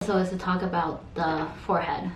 episode is to talk about the forehead.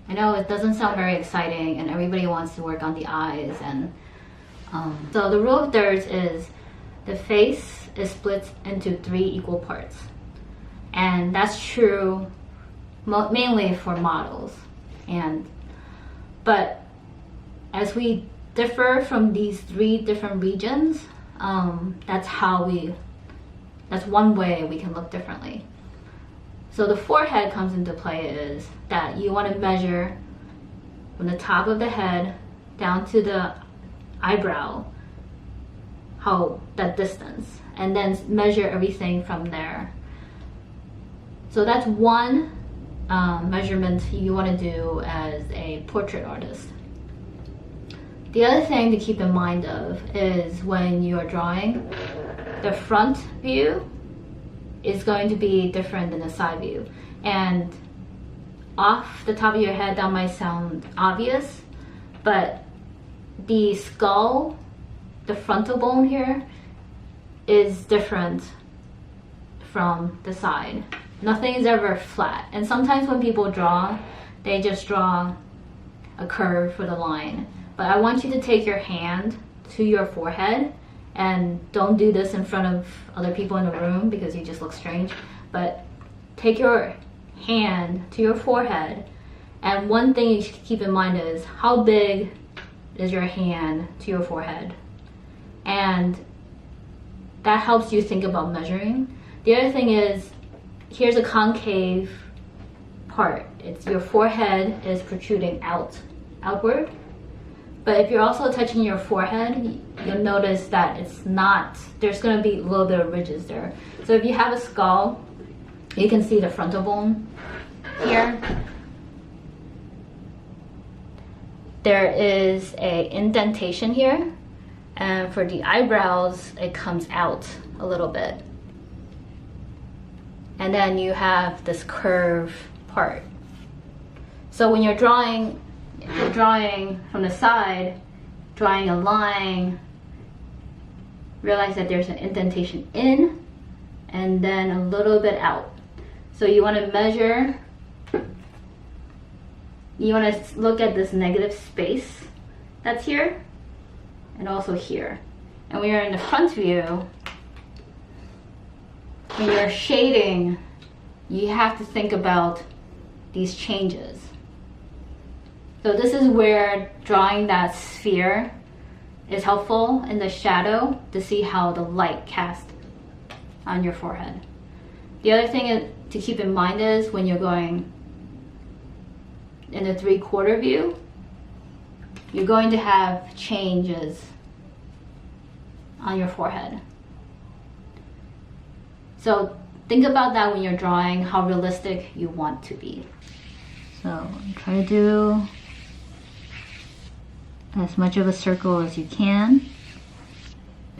I know it doesn't sound very exciting and everybody wants to work on the eyes, and so the rule of thirds is the face is split into 3 equal parts, and that's true mainly for models. But as we differ from these 3 different regions, that's one way we can look differently. So the forehead comes into play is that you want to measure from the top of the head down to the eyebrow, that distance, and then measure everything from there. So that's one measurement you want to do as a portrait artist. The other thing to keep in mind of is when you are drawing, the front view is going to be different than the side view. And off the top of your head, that might sound obvious, but the skull, the frontal bone here, is different from the side. Nothing is ever flat. And sometimes when people draw, they just draw a curve for the line. But I want you to take your hand to your forehead, and don't do this in front of other people in the room because you just look strange, but take your hand to your forehead, and one thing you should keep in mind is how big is your hand to your forehead, and that helps you think about measuring. The other thing is, here's a concave part. It's your forehead is protruding outward. But if you're also touching your forehead, you'll notice that there's going to be a little bit of ridges there. So if you have a skull, you can see the frontal bone here. There is an indentation here, and for the eyebrows, it comes out a little bit. And then you have this curve part. So when you're drawing from the side, drawing a line, realize that there's an indentation in and then a little bit out. So you want to measure, you want to look at this negative space that's here and also here. And when you're in the front view, when you're shading, you have to think about these changes. So this is where drawing that sphere is helpful in the shadow to see how the light casts on your forehead. The other thing to keep in mind is when you're going in the 3/4 view, you're going to have changes on your forehead. So think about that when you're drawing, how realistic you want to be. So try to do as much of a circle as you can.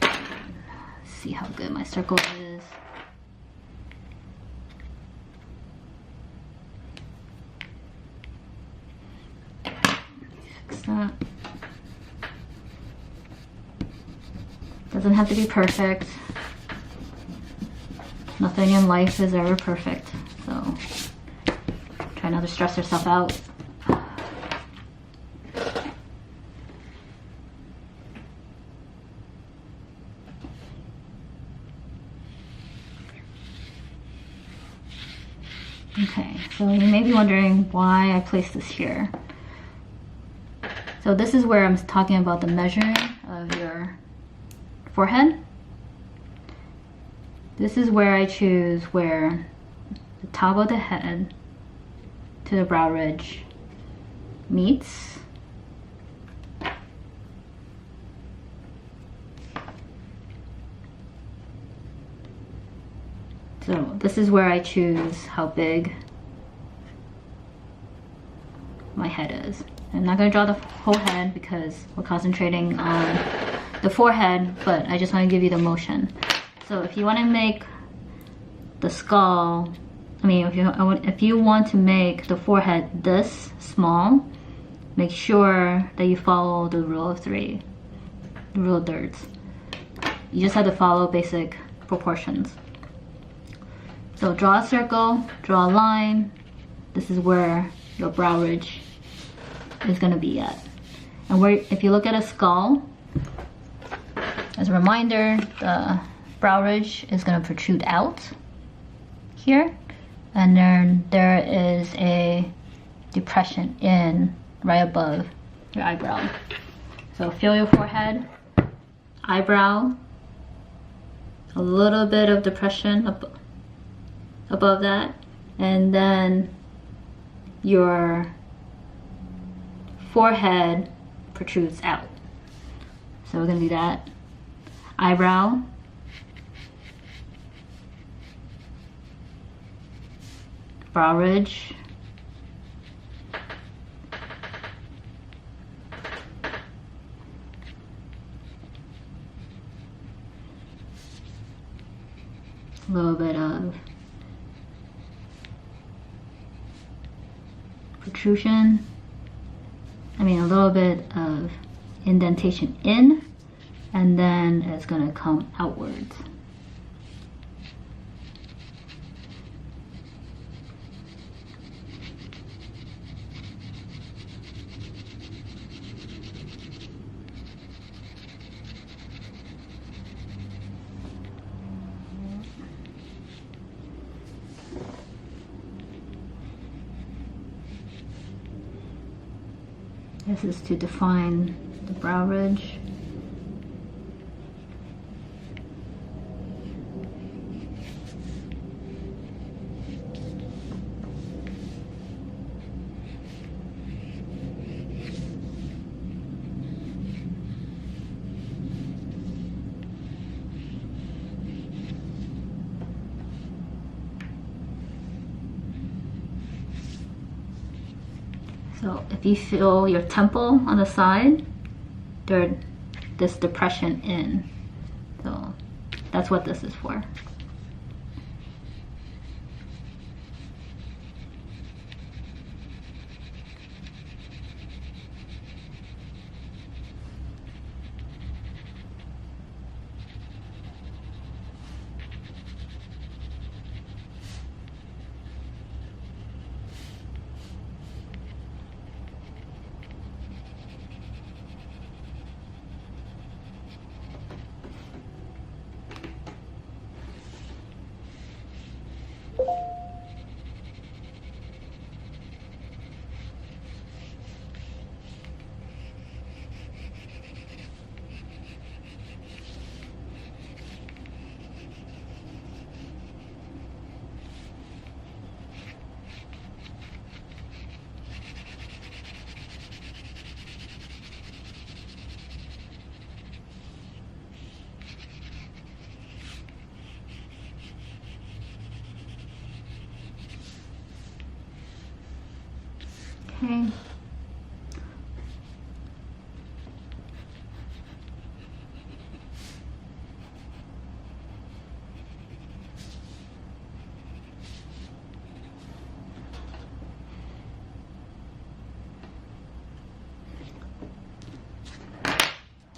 Let's see how good my circle is. Fix that. Doesn't have to be perfect. Nothing in life is ever perfect, so try not to stress yourself out. Okay, so you may be wondering why I placed this here. So this is where I'm talking about the measuring of your forehead. This is where I choose where the top of the head to the brow ridge meets. So this is where I choose how big my head is. I'm not going to draw the whole head because we're concentrating on the forehead, but I just want to give you the motion. So if you want to make the skull, if you want to make the forehead this small, make sure that you follow the rule of 3, the rule of thirds. You just have to follow basic proportions. So draw a circle, draw a line, this is where your brow ridge is going to be at. And where, if you look at a skull, as a reminder, the brow ridge is going to protrude out here, and then there is a depression in right above your eyebrow. So feel your forehead, eyebrow, a little bit of depression above that, and then your forehead protrudes out. So we're gonna do that. Eyebrow, brow ridge, a little bit of protrusion, a little bit of indentation in, and then it's going to come outwards. This is to define the brow ridge. So if you feel your temple on the side, there's this depression in. So that's what this is for. Okay.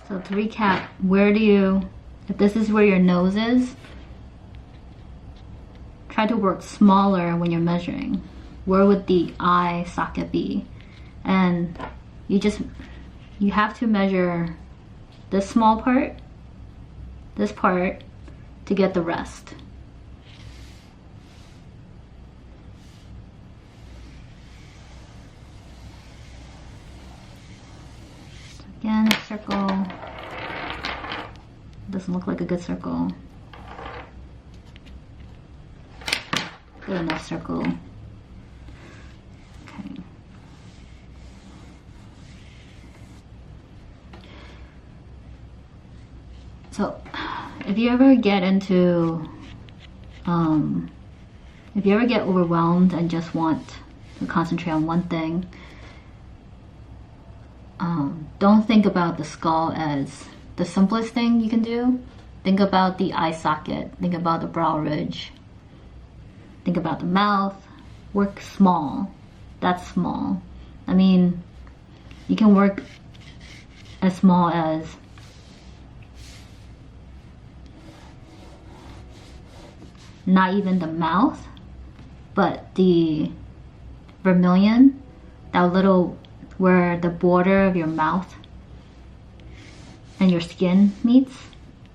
So to recap, if this is where your nose is, try to work smaller when you're measuring. Where would the eye socket be? And you have to measure this small part, this part, to get the rest. So again, a circle. Doesn't look like a good circle. Good enough circle. Okay. So if you ever get overwhelmed and just want to concentrate on one thing, don't think about the skull as the simplest thing you can do. Think about the eye socket, think about the brow ridge, think about the mouth. Work small. That's small. I mean, you can work as small as not even the mouth, but the vermilion, that little where the border of your mouth and your skin meets,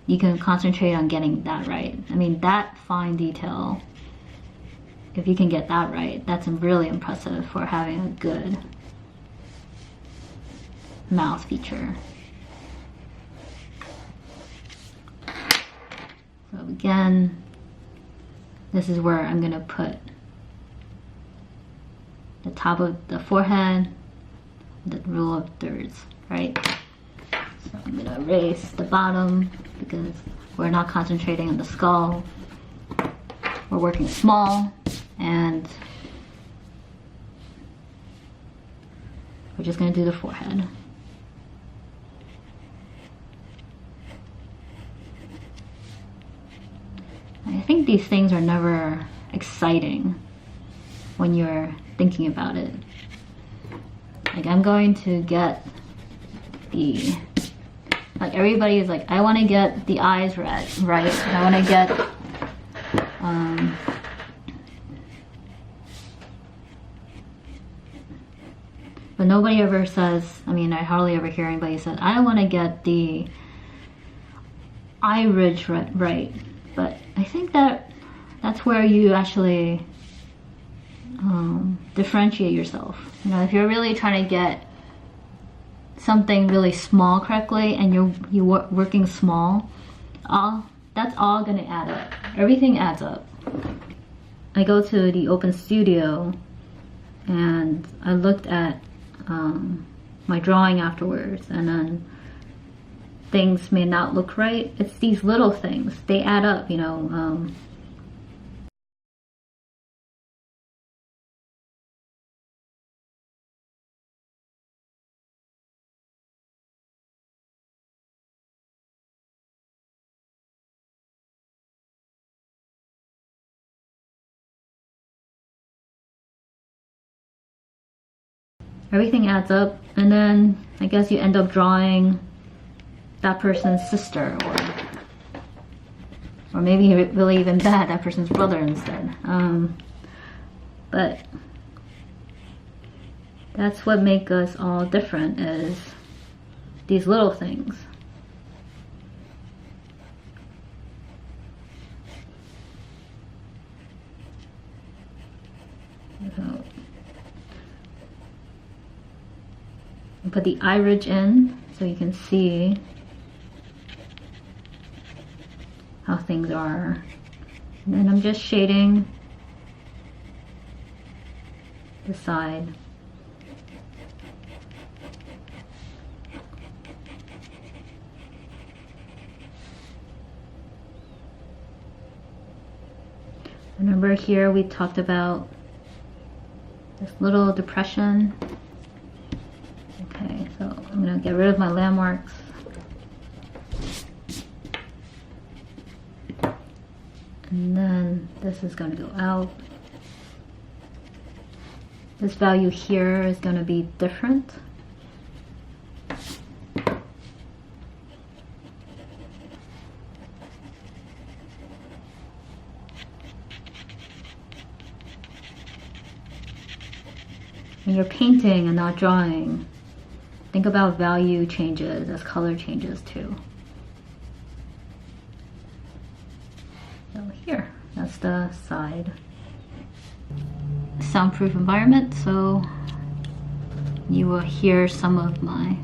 you can concentrate on getting that right. I mean, that fine detail, if you can get that right, that's really impressive for having a good mouth feature. So again, this is where I'm gonna put the top of the forehead, the rule of thirds, right? So I'm gonna erase the bottom because we're not concentrating on the skull. We're working small, and we're just gonna do the forehead. I think these things are never exciting when you're thinking about it. Like, I'm going to get the, like, everybody is like, I want to get the eyes right. I want to get but nobody ever says, I mean, I hardly ever hear anybody say, I want to get the eye ridge right. But I think that's where you actually differentiate yourself. You know, if you're really trying to get something really small correctly, and you're working small, that's all gonna add up. Everything adds up. I go to the open studio and I looked at my drawing afterwards, and then things may not look right. It's these little things, they add up, you know. Everything adds up, and then I guess you end up drawing that person's sister, or maybe really even that person's brother instead. But that's what makes us all different, is these little things. So, put the eye ridge in so you can see how things are. And then I'm just shading the side. Remember here we talked about this little depression. Okay, so I'm gonna get rid of my landmarks. And then this is gonna go out. This value here is gonna be different. When you're painting and not drawing, think about value changes as color changes too. So here, that's the side. Soundproof environment, so you will hear some of my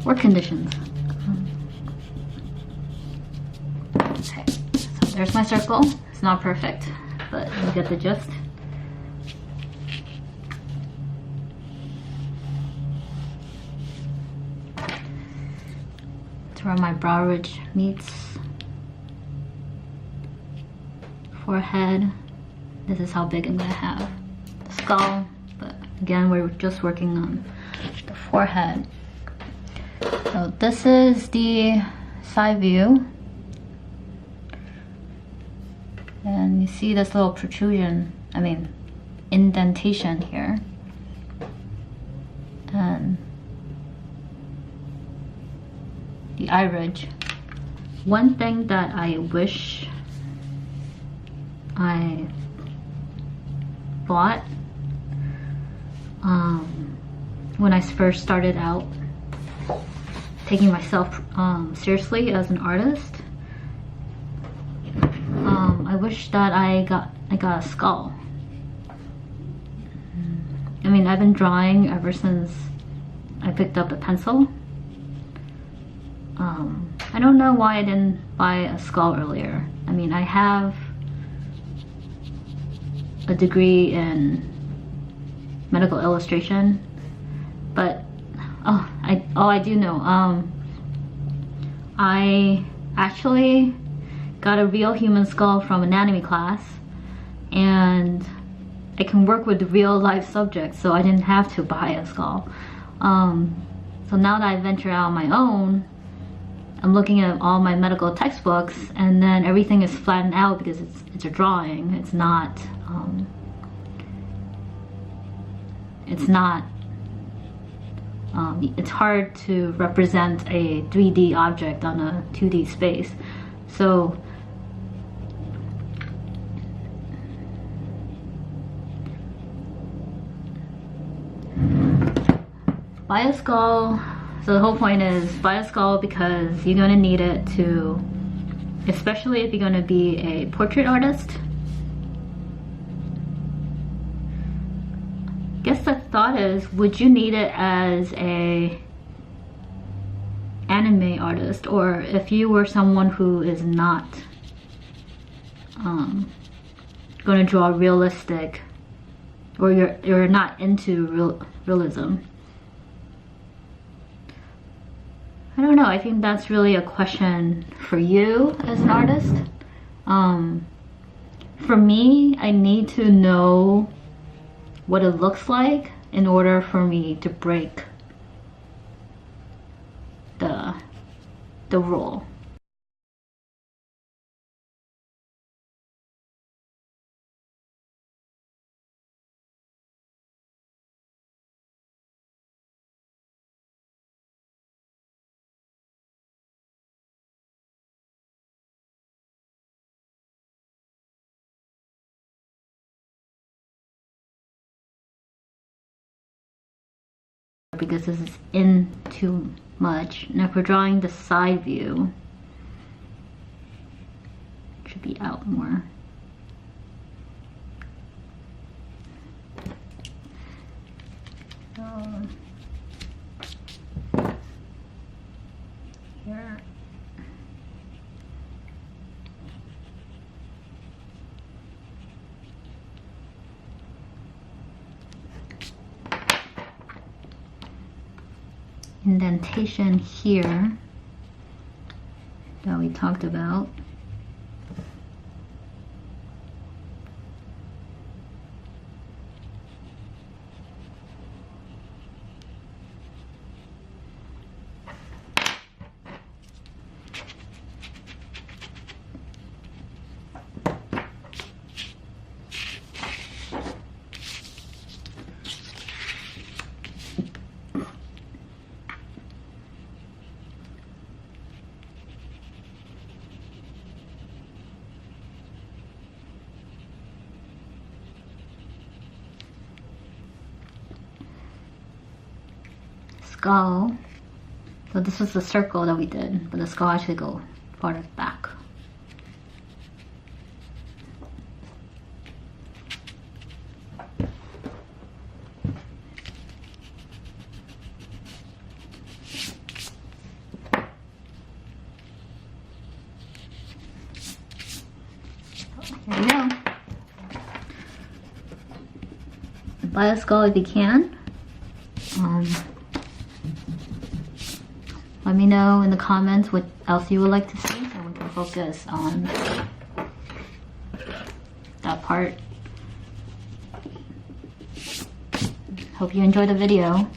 work conditions. Okay, so there's my circle. It's not perfect, but you get the gist. It's where my brow ridge meets forehead. This is how big I'm gonna have the skull, but again, we're just working on the forehead. So this is the side view. And you see this little protrusion, indentation here. And the eye ridge. One thing that I wish I bought when I first started out taking myself seriously as an artist. I wish that I got a skull. I mean, I've been drawing ever since I picked up a pencil. I don't know why I didn't buy a skull earlier. I mean, I have a degree in medical illustration, but I do know. I actually got a real human skull from anatomy class, and I can work with real life subjects, so I didn't have to buy a skull. So now that I venture out on my own, I'm looking at all my medical textbooks, and then everything is flattened out because it's a drawing. It's not it's hard to represent a 3D object on a 2D space. So buy a skull. So the whole point is buy a skull because you're gonna need it to, especially if you're gonna be a portrait artist. I guess the thought is, would you need it as a anime artist, or if you were someone who is not gonna draw realistic, or you're not into realism? I don't know. I think that's really a question for you as an artist. For me, I need to know what it looks like in order for me to break the rule. Because this is in too much. Now if we're drawing the side view, it should be out more. So here. Indentation here that we talked about. Skull. So this was the circle that we did, but the skull actually go farther back. There we go. Buy a skull if you can. Let me know in the comments what else you would like to see, so we can focus on that part. Hope you enjoyed the video.